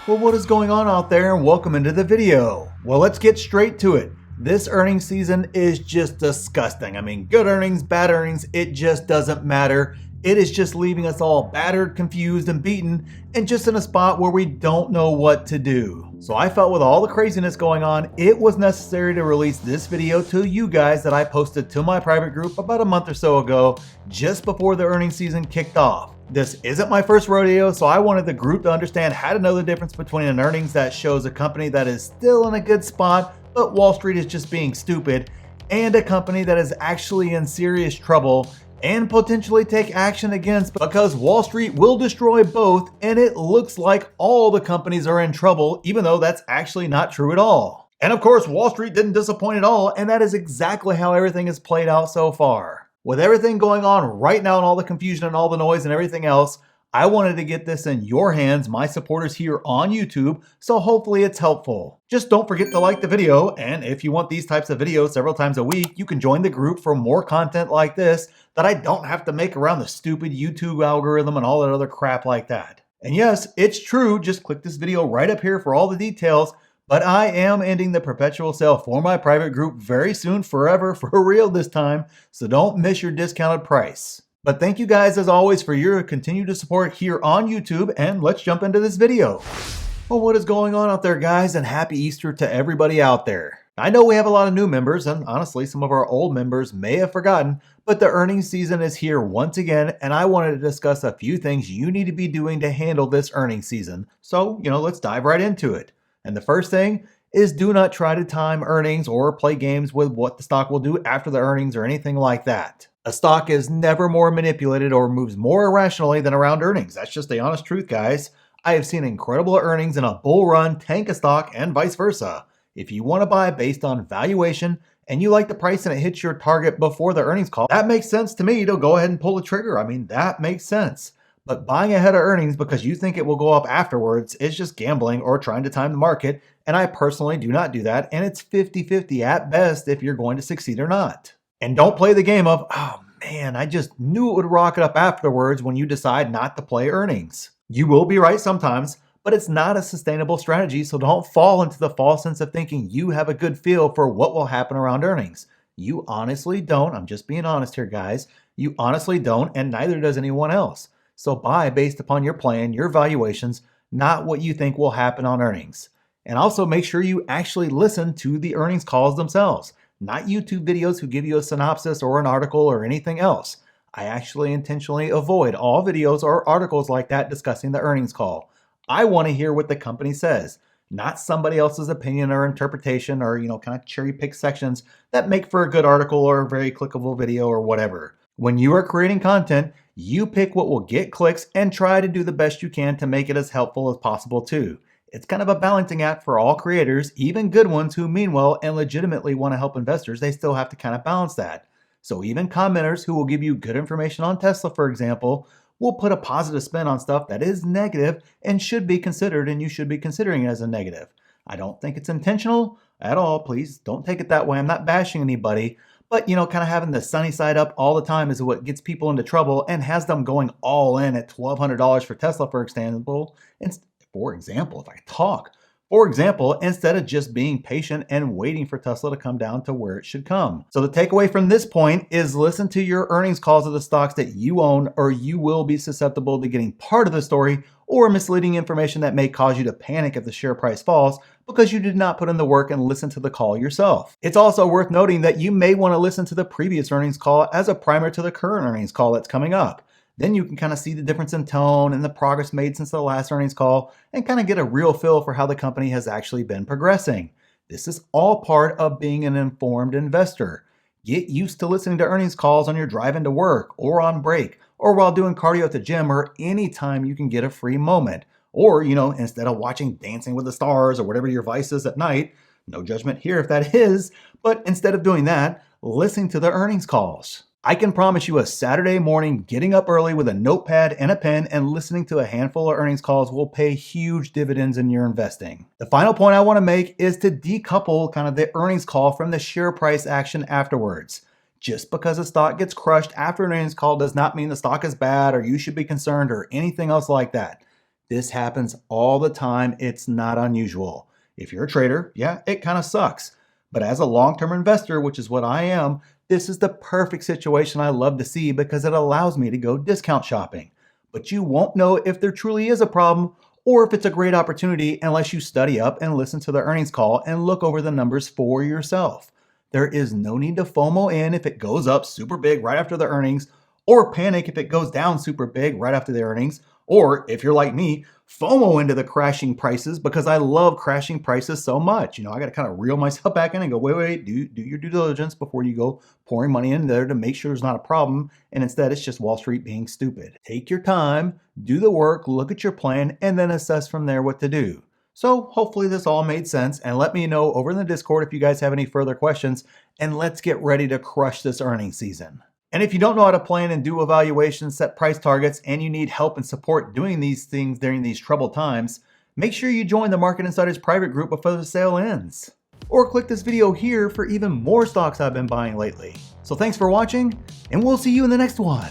Well, what is going on out there, and welcome into the video. Well, let's get straight to it. This earnings season is just disgusting. I mean, good earnings, bad earnings, it just doesn't matter. It is just leaving us all battered, confused, and beaten, and just in a spot where we don't know what to do. So I felt with all the craziness going on, it was necessary to release this video to you guys that I posted to my private group about a month or so ago, just before the earnings season kicked off. This isn't my first rodeo, so I wanted the group to understand how to know the difference between an earnings that shows a company that is still in a good spot, but Wall Street is just being stupid, and a company that is actually in serious trouble and potentially take action against, because Wall Street will destroy both, and it looks like all the companies are in trouble, even though that's actually not true at all. And of course, Wall Street didn't disappoint at all, and that is exactly how everything has played out so far. With everything going on right now and all the confusion and all the noise and everything else, I wanted to get this in your hands, my supporters here on YouTube, so hopefully it's helpful. Just don't forget to like the video, and if you want these types of videos several times a week, you can join the group for more content like this that I don't have to make around the stupid YouTube algorithm and all that other crap like that. And yes, it's true, just click this video right up here for all the details, but I am ending the perpetual sale for my private group very soon, forever, for real this time, so don't miss your discounted price. But thank you guys as always for your continued support here on YouTube, and let's jump into this video. Well, what is going on out there, guys, and happy Easter to everybody out there. I know we have a lot of new members, and honestly some of our old members may have forgotten, but the earnings season is here once again, and I wanted to discuss a few things you need to be doing to handle this earnings season. So, let's dive right into it. And the first thing is, do not try to time earnings or play games with what the stock will do after the earnings or anything like that. A stock is never more manipulated or moves more irrationally than around earnings. That's just the honest truth, guys. I have seen incredible earnings in a bull run tank a stock and vice versa. If you want to buy based on valuation and you like the price and it hits your target before the earnings call, that makes sense to me to go ahead and pull the trigger. I mean, that makes sense. But buying ahead of earnings because you think it will go up afterwards is just gambling or trying to time the market, and I personally do not do that, and it's 50-50 at best if you're going to succeed or not. And don't play the game of, oh man, I just knew it would rocket up afterwards when you decide not to play earnings. You will be right sometimes, but it's not a sustainable strategy, so don't fall into the false sense of thinking you have a good feel for what will happen around earnings. You honestly don't. I'm just being honest here, guys. You honestly don't, and neither does anyone else. So buy based upon your plan, your valuations, not what you think will happen on earnings. And also make sure you actually listen to the earnings calls themselves, not YouTube videos who give you a synopsis or an article or anything else. I actually intentionally avoid all videos or articles like that discussing the earnings call. I want to hear what the company says, not somebody else's opinion or interpretation or, kind of cherry pick sections that make for a good article or a very clickable video or whatever. When you are creating content, you pick what will get clicks and try to do the best you can to make it as helpful as possible too. It's kind of a balancing act for all creators, even good ones who mean well and legitimately want to help investors. They still have to kind of balance that. So even commenters who will give you good information on Tesla, for example, will put a positive spin on stuff that is negative and should be considered, and you should be considering it as a negative. I don't think it's intentional at all. Please don't take it that way. I'm not bashing anybody. But, kind of having the sunny side up all the time is what gets people into trouble and has them going all in at $1,200 for Tesla, for example. For example, instead of just being patient and waiting for Tesla to come down to where it should come. So the takeaway from this point is listen to your earnings calls of the stocks that you own, or you will be susceptible to getting part of the story or misleading information that may cause you to panic if the share price falls because you did not put in the work and listen to the call yourself. It's also worth noting that you may want to listen to the previous earnings call as a primer to the current earnings call that's coming up. Then you can kind of see the difference in tone and the progress made since the last earnings call and kind of get a real feel for how the company has actually been progressing. This is all part of being an informed investor. Get used to listening to earnings calls on your drive into work or on break or while doing cardio at the gym or anytime you can get a free moment. Or, instead of watching Dancing with the Stars or whatever your vice is at night, no judgment here if that is, but instead of doing that, listen to the earnings calls. I can promise you a Saturday morning getting up early with a notepad and a pen and listening to a handful of earnings calls will pay huge dividends in your investing. The final point I want to make is to decouple kind of the earnings call from the share price action afterwards. Just because a stock gets crushed after an earnings call does not mean the stock is bad or you should be concerned or anything else like that. This happens all the time. It's not unusual. If you're a trader, yeah, it kind of sucks. But as a long-term investor, which is what I am, this is the perfect situation I love to see because it allows me to go discount shopping. But you won't know if there truly is a problem or if it's a great opportunity unless you study up and listen to the earnings call and look over the numbers for yourself. There is no need to FOMO in if it goes up super big right after the earnings, or panic if it goes down super big right after the earnings, or if you're like me, FOMO into the crashing prices because I love crashing prices so much. I got to kind of reel myself back in and go, wait, do your due diligence before you go pouring money in there to make sure there's not a problem. And instead, it's just Wall Street being stupid. Take your time, do the work, look at your plan, and then assess from there what to do. So hopefully this all made sense, and let me know over in the Discord if you guys have any further questions, and let's get ready to crush this earnings season. And if you don't know how to plan and do evaluations, set price targets, and you need help and support doing these things during these troubled times, make sure you join the Market Insiders private group before the sale ends. Or click this video here for even more stocks I've been buying lately. So thanks for watching, and we'll see you in the next one.